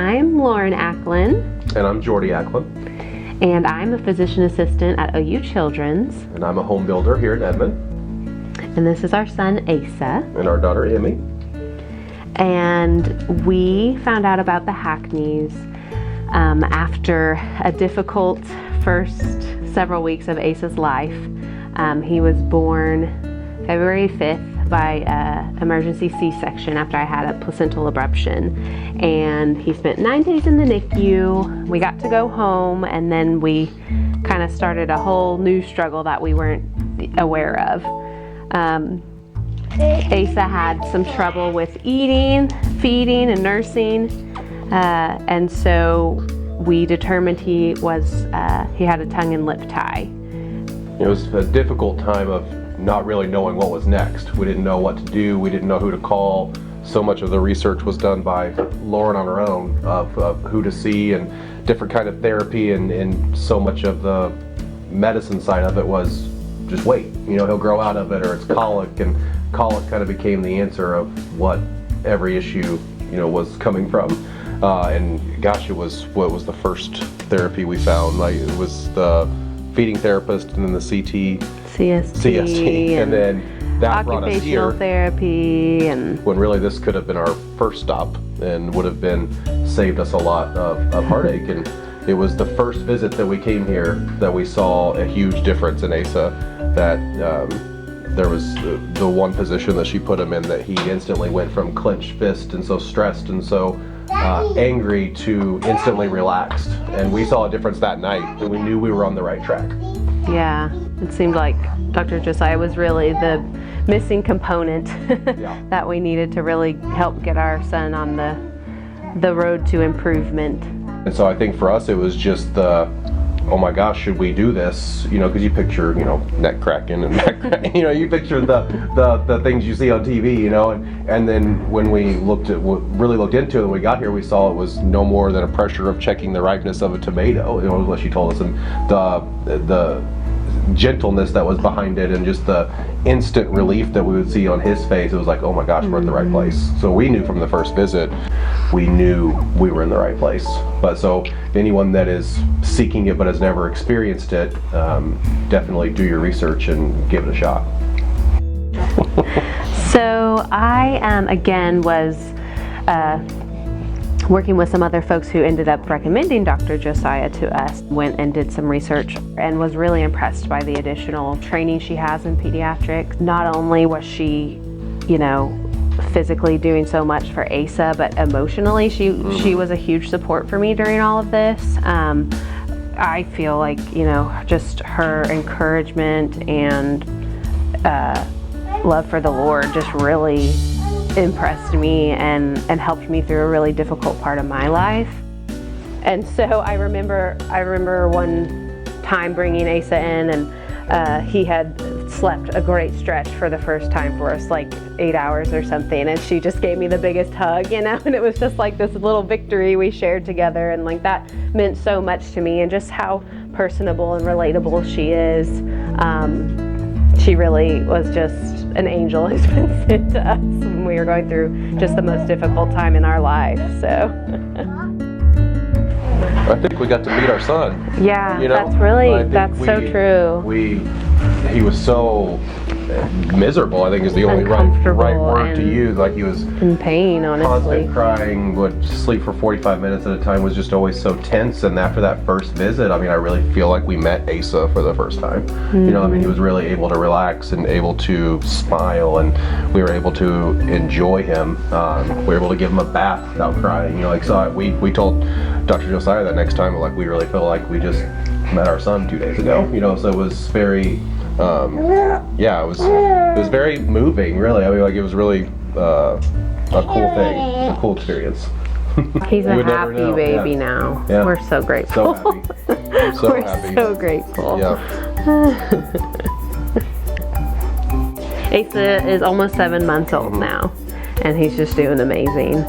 I'm Lauren Acklin. And I'm Jordy Acklin. And I'm a physician assistant at OU Children's. And I'm a home builder here in Edmond. And this is our son, Asa. And our daughter, Emmy. And we found out about the Hackneys after a difficult first several weeks of Asa's life. He was born February 5th by emergency C-section after I had a placental abruption. And he spent 9 days in the NICU. We got to go home, and then we kind of started a whole new struggle that we weren't aware of. Asa had some trouble with eating, feeding, and nursing, and so we determined he had a tongue and lip tie. It was a difficult time of not really knowing what was next. We didn't know what to do. We didn't know who to call. So much of the research was done by Lauren on her own of who to see and different kind of therapy, and so much of the medicine side of it was just wait. He'll grow out of it, or it's colic, and colic kind of became the answer of what every issue was coming from. And gosh, it was the first therapy we found. Like, it was the feeding therapist, and then the CST, and then that brought us here. Occupational therapy, and when really this could have been our first stop and would have saved us a lot of heartache. And it was the first visit that we came here that we saw a huge difference in Asa. That there was the one position that she put him in that he instantly went from clenched fist and so stressed and so angry to instantly relaxed. And we saw a difference that night, and we knew we were on the right track. Yeah, it seemed like Dr. Josiah was really the missing component that we needed to really help get our son on the road to improvement. And so I think for us it was just oh my gosh, should we do this? Because you picture, neck cracking and back cracking. You picture the things you see on TV, and then when we really looked into it and we got here, we saw it was no more than a pressure of checking the ripeness of a tomato. It was what she told us, and the gentleness that was behind it, and just the instant relief that we would see on his face. It was like, oh my gosh, we're at the right place. So we knew from the first visit, we knew we were in the right place. But so anyone that is seeking it but has never experienced it, definitely do your research and give it a shot. So I again was working with some other folks who ended up recommending Dr. Josiah to us. Went and did some research and was really impressed by the additional training she has in pediatrics. Not only was she, physically doing so much for Asa, but emotionally she was a huge support for me during all of this. I feel like, just her encouragement and love for the Lord just really impressed me and helped me through a really difficult part of my life. And so I remember one time bringing Asa in, and he had slept a great stretch for the first time for us, like 8 hours or something, and she just gave me the biggest hug, and it was just like this little victory we shared together, and like that meant so much to me, and just how personable and relatable she is. She really was just an angel who's been sent to us when we were going through just the most difficult time in our life. So I think we got to meet our son. Yeah, that's so true. He was so miserable, I think is the only right word to use. Like, he was in pain, honestly. Constant crying, would sleep for 45 minutes at a time, was just always so tense. And after that first visit, I really feel like we met Asa for the first time. He was really able to relax and able to smile, and we were able to enjoy him. We were able to give him a bath without crying. So we told Dr. Josiah that next time, we really feel like we just met our son 2 days ago. So it was very it was very moving, really. It was really a cool thing, a cool experience. He's a happy baby now. Yeah. We're so grateful. So happy. We're so grateful. Yeah. Asa is almost 7 months old now, and he's just doing amazing.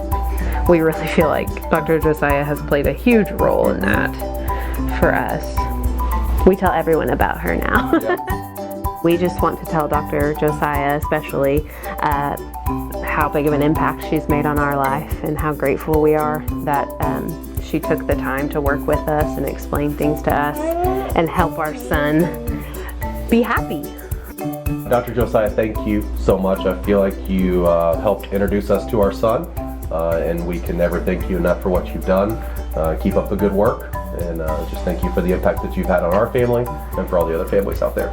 We really feel like Dr. Josiah has played a huge role in that for us. We tell everyone about her now. We just want to tell Dr. Josiah especially how big of an impact she's made on our life and how grateful we are that she took the time to work with us and explain things to us and help our son be happy. Dr. Josiah, thank you so much. I feel like you helped introduce us to our son, and we can never thank you enough for what you've done. Keep up the good work, and just thank you for the impact that you've had on our family and for all the other families out there.